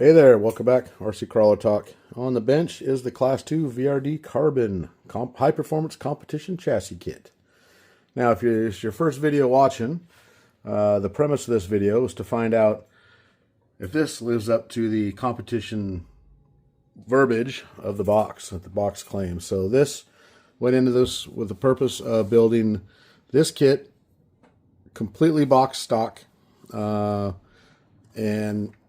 Hey there, welcome back. RC Crawler Talk. On the bench is the Class 2 VRD Carbon High Performance Competition Chassis Kit. Now, if it's your first video watching, the premise of this video is to find out if this lives up to the competition verbiage of the box, that the box claims. So this went into this with the purpose of building this kit completely box stock and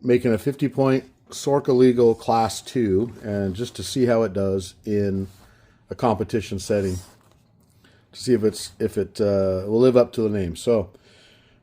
making a 50-point Sorrca legal Class 2, and just to see how it does in a competition setting, to see if it will live up to the name. So,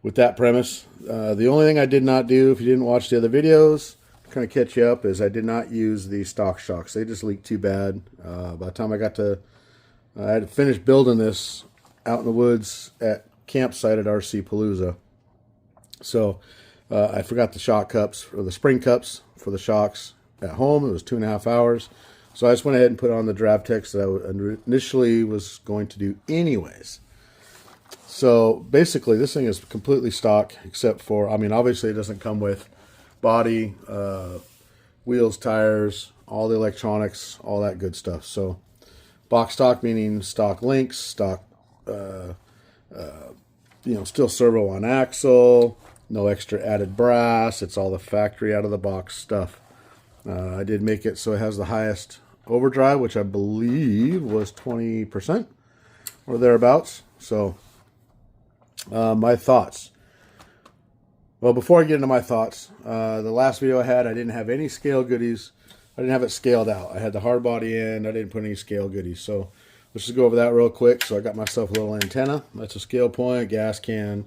with that premise, the only thing I did not do, if you didn't watch the other videos, to kind of catch you up, is I did not use the stock shocks. They just leaked too bad. By the time I had to finish building this out in the woods at campsite at RC Palooza. So I forgot the shock cups, or the spring cups for the shocks at home. It was 2.5 hours. So I just went ahead and put on the draft text that I initially was going to do anyways. So basically this thing is completely stock, except for, I mean, obviously it doesn't come with body, wheels, tires, all the electronics, all that good stuff. So box stock meaning stock links, stock, still servo on axle, no extra added brass. It's all the factory out of the box stuff. I did make it so it has the highest overdrive, which I believe was 20% or thereabouts. So my thoughts. Well, before I get into my thoughts, the last video I had, I didn't have any scale goodies. I didn't have it scaled out. I had the hard body in. I didn't put any scale goodies. So let's just go over that real quick. So I got myself a little antenna. That's a scale point, gas can,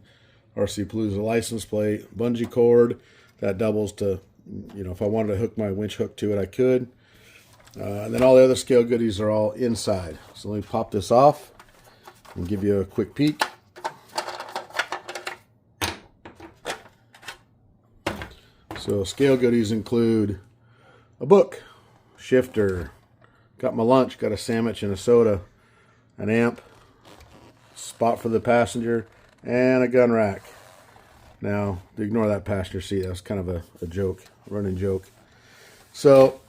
RC Palooza license plate, bungee cord that doubles to, if I wanted to hook my winch hook to it, I could. And then all the other scale goodies are all inside. So let me pop this off and give you a quick peek. So scale goodies include a book, shifter, got my lunch, got a sandwich and a soda, an amp, spot for the passenger, and a gun rack. Now, ignore that passenger seat. That was kind of a joke, a running joke. So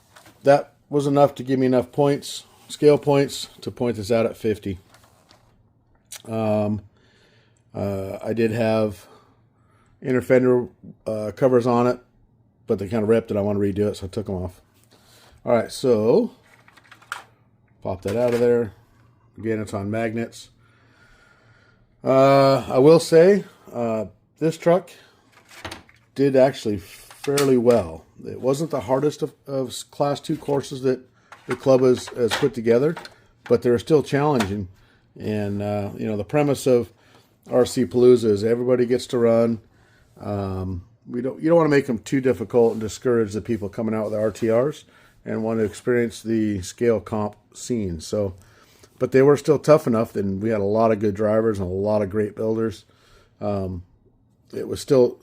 that was enough to give me enough points, scale points, to point this out at 50. I did have inner fender covers on it, but they kind of ripped and I want to redo it, so I took them off. All right, so pop that out of there. Again, it's on magnets. I will say this truck did actually fairly well. It wasn't the hardest of Class 2 courses that the club has put together, but they're still challenging. And the premise of RC Palooza is everybody gets to run. You don't want to make them too difficult and discourage the people coming out with the RTRs and want to experience the scale comp scene. So, but they were still tough enough, and we had a lot of good drivers and a lot of great builders. It was still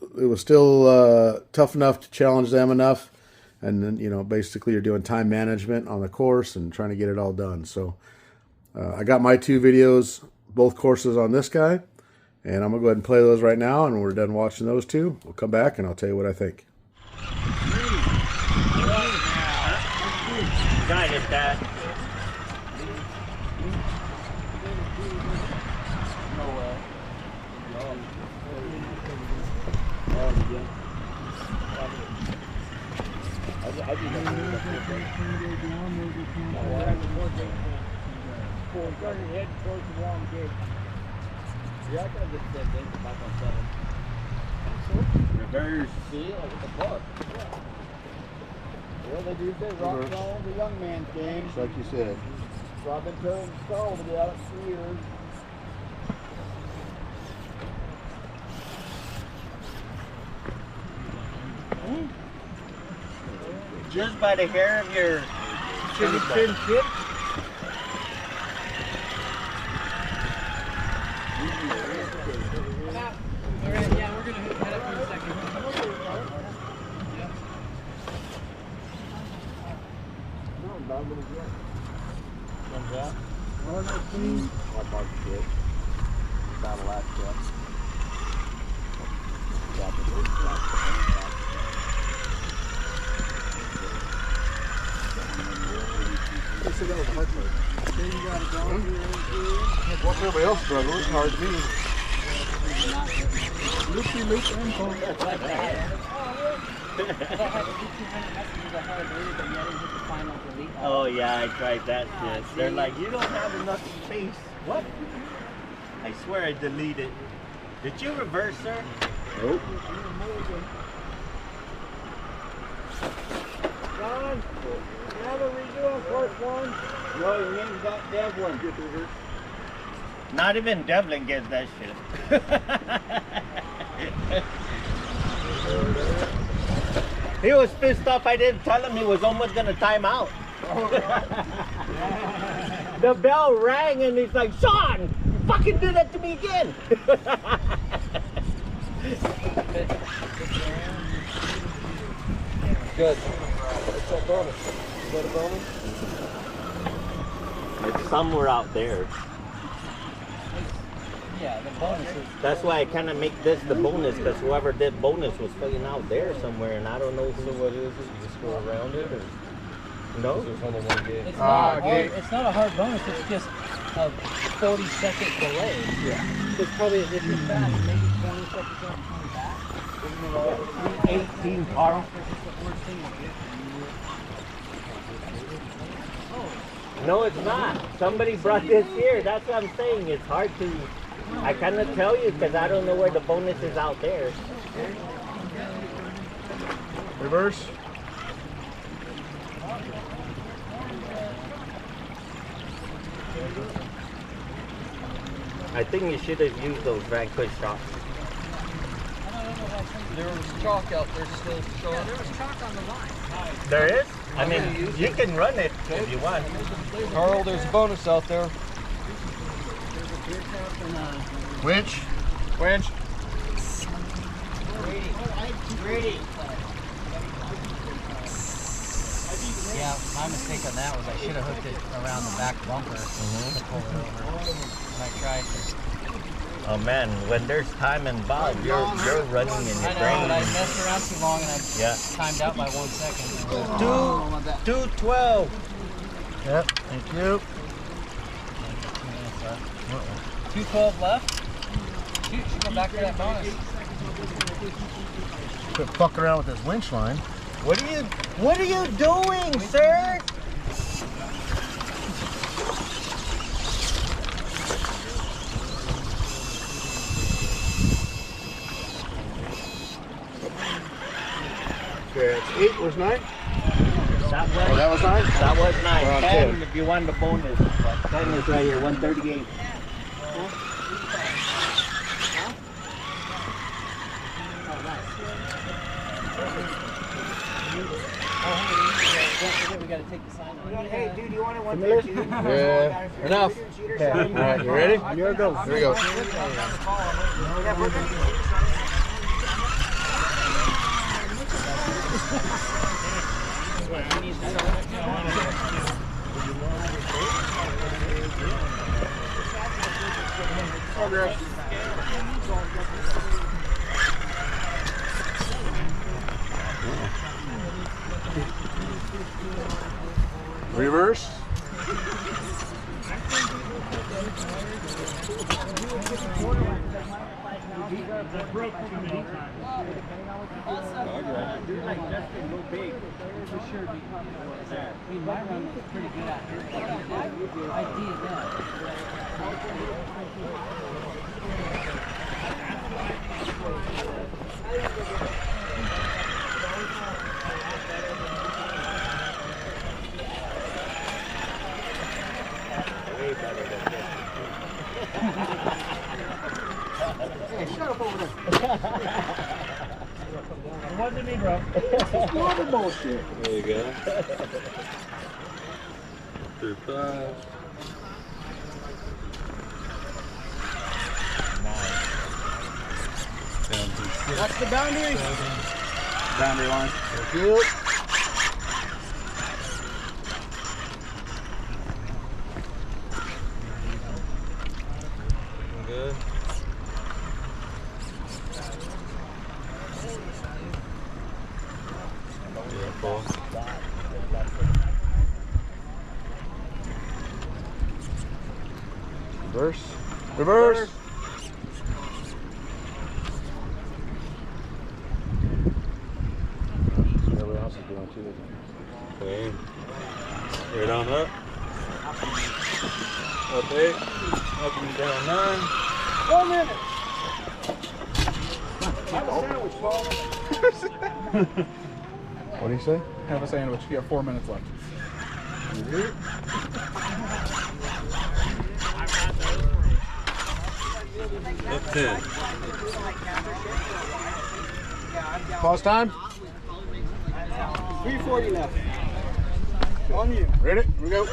tough enough to challenge them enough, and then basically you're doing time management on the course and trying to get it all done. So I got my 2 videos, both courses on this guy, and I'm gonna go ahead and play those right now. And when we're done watching those 2, we'll come back and I'll tell you what I think. Can I hit that? Reverse. See, like with the buck. Well, they do say rock and roll the young man's game. Just like you said. So I've been telling Skull to get out for years. Just by the hair of your chin tip. Alright, yeah, we're gonna head up in a second. Comes out. Like our shit. Battle that stuff. Watch everybody else struggle. It's hard to me. Oh yeah, I tried that shit. They're like, you don't have enough space. What? I swear I deleted. Did you reverse, sir? Nope. John, you have a redo on course 1? No, your name's got Devlin. Not even Devlin gets that shit. He was pissed off I didn't tell him he was almost gonna time out. The bell rang and he's like, Sean, you fucking did that to me again. Good. What's that bonus? Is that a bonus? It's somewhere out there. Yeah, the bonus is. That's why I kind of make this the bonus, because whoever did bonus was fucking out there somewhere, and I don't know So who. what is it? You just go around it, or No? there's only one game? It's not, it's not a hard bonus, it's just a 40-second delay. Yeah. It's probably, if you're fast, maybe 20 seconds on coming back. 18, Carl. No, it's not. Somebody brought this here. That's what I'm saying. It's hard to. I kind of tell you because I don't know where the bonus is out there. Reverse. I think you should have used those vanquish shots. There was chalk out there still showing. There was chalk on the line. There is? I mean, you can run it if you want. Carl, there's a bonus out there. Winch. Winch. Yeah, my mistake on that was I should have hooked it around the back bumper to pull it over. And I tried. Oh man, when there's time involved, you're running in your I know, brain. but I messed around too long and I timed out by 1 second. 212. Yep. Thank you. 212 left. Shoot, should go back for that bonus. Quit fucking around with this winch line. What are you doing, sir? Okay, it's 8. Where's 9? That was, Oh, that was 9? that was nice. We're on 10 10. if you want the bonus. But 10 is right here, 138. We gotta take the sign off. Hey, dude, you want it 132? Yeah. Enough. Okay. All right, you ready? Here it goes. Here we go. Reverse. Dude, like Justin, go big. For sure. I mean, my run was pretty good out here. I did that. Hey, shut up over there. It wasn't me, bro. It's water bullshit. There you go. 35. Down to 6. That's the boundary. Boundary line. Thank you. Good. Beautiful. Reverse. Reverse. Everybody else is doing too. Okay. Straight on up. Up 8. Up and down 9. 1 minute. Have a sandwich, Paul. What do you say? Have a sandwich. You have 4 minutes left. Up 10. Pause time. 340 left. On you. Ready? Here we go.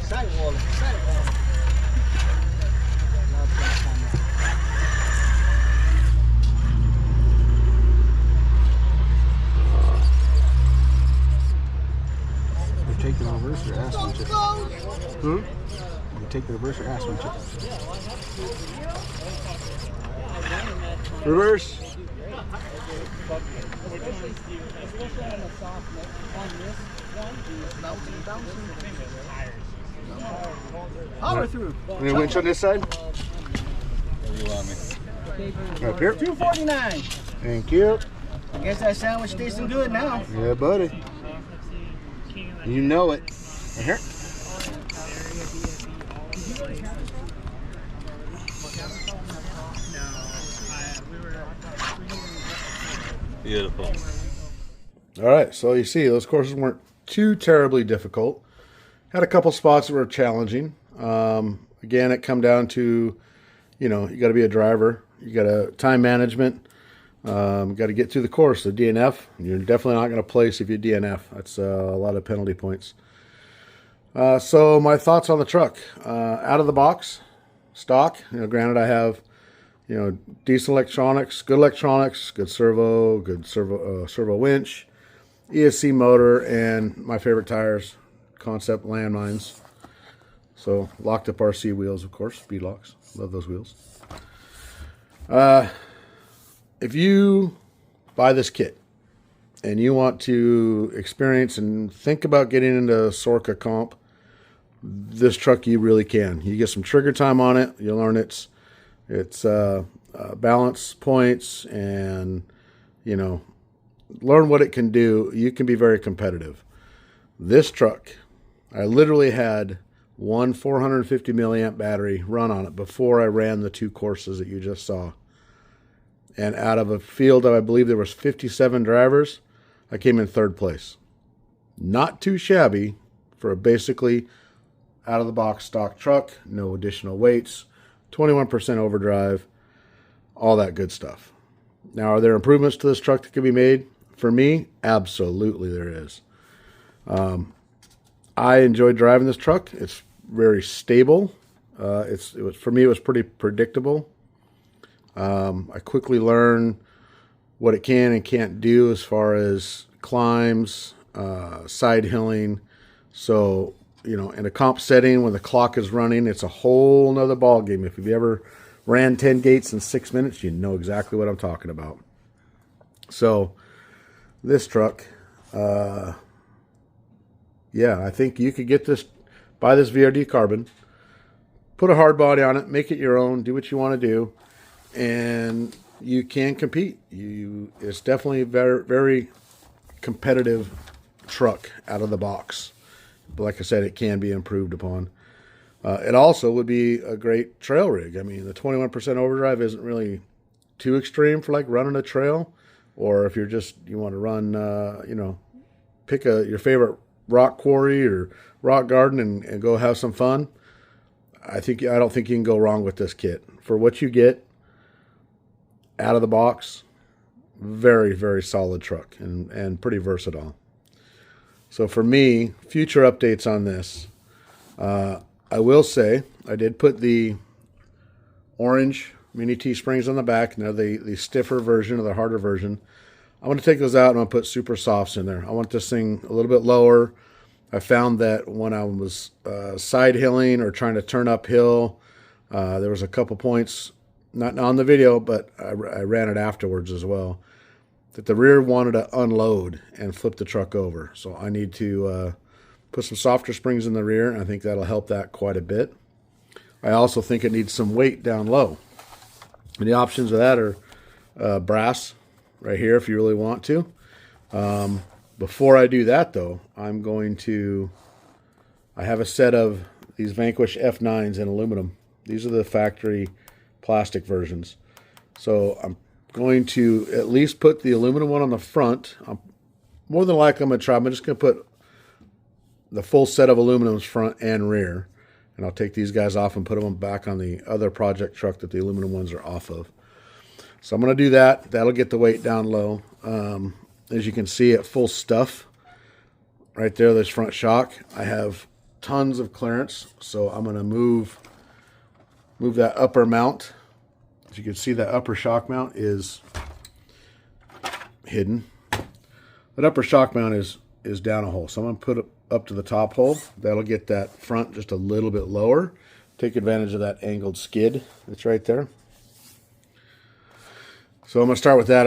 Sidewall. You take the reverse or ass one chip? You take the reverse or ass one chip? Reverse. Especially on the soft neck. On this one, Power through. Any winch on this side? Where you want me? Up here. 249. Thank you. I guess that sandwich tasting good now. Yeah, buddy. You know it. Right here. Beautiful. All right, so you see those courses weren't too terribly difficult. Had a couple spots that were challenging. Again, it come down to, you got to be a driver. You got to time management. Got to get through the course. The DNF, you're definitely not going to place if you DNF. That's a lot of penalty points. So my thoughts on the truck. Out of the box, stock. Granted, I have, decent electronics, good servo winch, ESC motor, and my favorite tires, Concept landmines. So locked up RC wheels, of course, speed locks. Love those wheels. If you buy this kit and you want to experience and think about getting into Sorrca comp, this truck you really can. You get some trigger time on it. You'll learn its balance points and learn what it can do. You can be very competitive. This truck, I literally had one 450 milliamp battery run on it before I ran the 2 courses that you just saw. And out of a field of, I believe there was 57 drivers, I came in 3rd place. Not too shabby for a basically out-of-the-box stock truck, no additional weights, 21% overdrive, all that good stuff. Now, are there improvements to this truck that can be made? For me, absolutely there is. I enjoyed driving this truck. It's very stable. For me, it was pretty predictable. I quickly learned what it can and can't do as far as climbs, side hilling. So, in a comp setting, when the clock is running, it's a whole nother ball game. If you've ever ran 10 gates in 6 minutes, you know exactly what I'm talking about. So, this truck, I think you could buy this VRD carbon, put a hard body on it, make it your own, do what you want to do, and you can compete. It's definitely a very, very competitive truck out of the box. But like I said, it can be improved upon. It also would be a great trail rig. I mean, the 21% overdrive isn't really too extreme for like running a trail, or if you want to run, pick your favorite rock quarry or rock garden and go have some fun. I don't think you can go wrong with this kit. For what you get out of the box, very, very solid truck and pretty versatile. So for me, future updates on this, I will say I did put the orange mini T-springs on the back. Now the stiffer version or the harder version. I want to take those out and I'll put super softs in there. I want this thing a little bit lower. I found that when I was side hilling or trying to turn uphill, There was a couple points, not on the video, but I ran it afterwards as well, that the rear wanted to unload and flip the truck over. So I need to put some softer springs in the rear, and I think that'll help that quite a bit. I also think it needs some weight down low. And the options of that are brass right here if you really want to. Before I do that, though, I have a set of these Vanquish F9s in aluminum. These are the factory plastic versions. So I'm going to at least put the aluminum one on the front. More than likely, I'm just going to put the full set of aluminums front and rear. And I'll take these guys off and put them back on the other project truck that the aluminum ones are off of. So I'm going to do that. That'll get the weight down low. As you can see at full stuff, right there, this front shock, I have tons of clearance. So I'm going to move that upper mount. As you can see, that upper shock mount is hidden. That upper shock mount is down a hole. So I'm going to put it up to the top hole. That'll get that front just a little bit lower. Take advantage of that angled skid that's right there. So I'm going to start with that.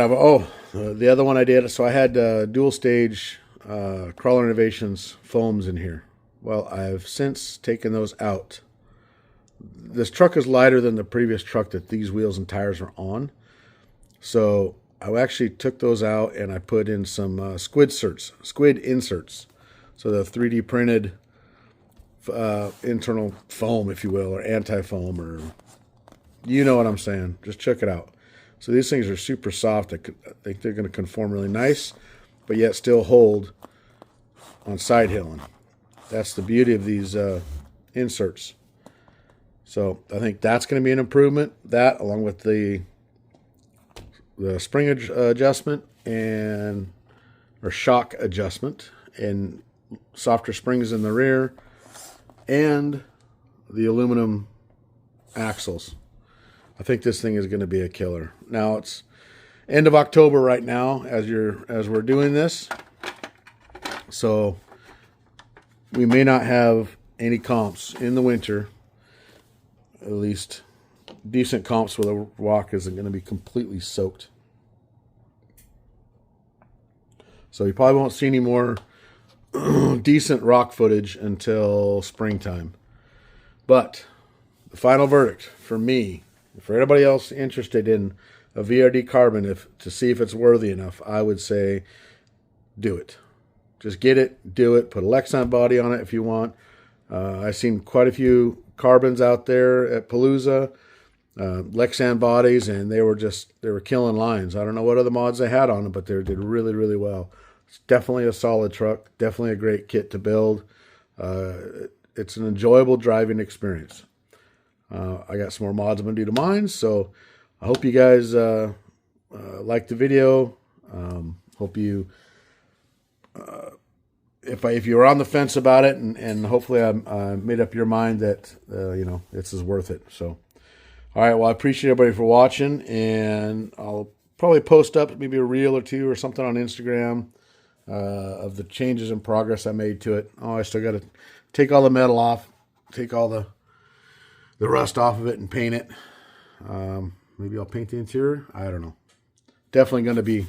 The other one I did, so I had dual stage Crawler Innovations foams in here. Well, I've since taken those out. This truck is lighter than the previous truck that these wheels and tires are on. So I actually took those out and I put in some squid inserts. So the 3D printed internal foam, if you will, or anti-foam, or you know what I'm saying. Just check it out. So these things are super soft. I think they're going to conform really nice, but yet still hold on side hilling. That's the beauty of these inserts. So I think that's going to be an improvement. That, along with the spring adjustment or shock adjustment, and softer springs in the rear, and the aluminum axles. I think this thing is going to be a killer. Now it's end of October right now as we're doing this, so we may not have any comps in the winter. At least decent comps where the rock isn't going to be completely soaked. So you probably won't see any more decent rock footage until springtime. But the final verdict for me, for anybody else interested in a VRD carbon, to see if it's worthy enough, I would say do it. Just get it, do it. Put a Lexan body on it if you want. I've seen quite a few carbons out there at Palooza, Lexan bodies, and they were killing lines. I don't know what other mods they had on them, but they did really, really well. It's definitely a solid truck, definitely a great kit to build. It's an enjoyable driving experience. I got some more mods I'm going to do to mine, so I hope you guys like the video. Hope you, if you were on the fence about it, and hopefully I made up your mind that this is worth it. So, all right, well, I appreciate everybody for watching, and I'll probably post up maybe a reel or two or something on Instagram of the changes in progress I made to it. Oh, I still got to take all the metal off, take all the rust off of it, and paint it. Maybe I'll paint the interior. I don't know. Definitely going to be,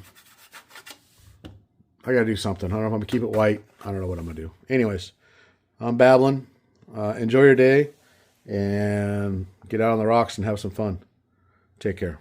I got to do something. I don't know if I'm going to keep it white. I don't know what I'm going to do. Anyways, I'm babbling. Enjoy your day, and get out on the rocks and have some fun. Take care.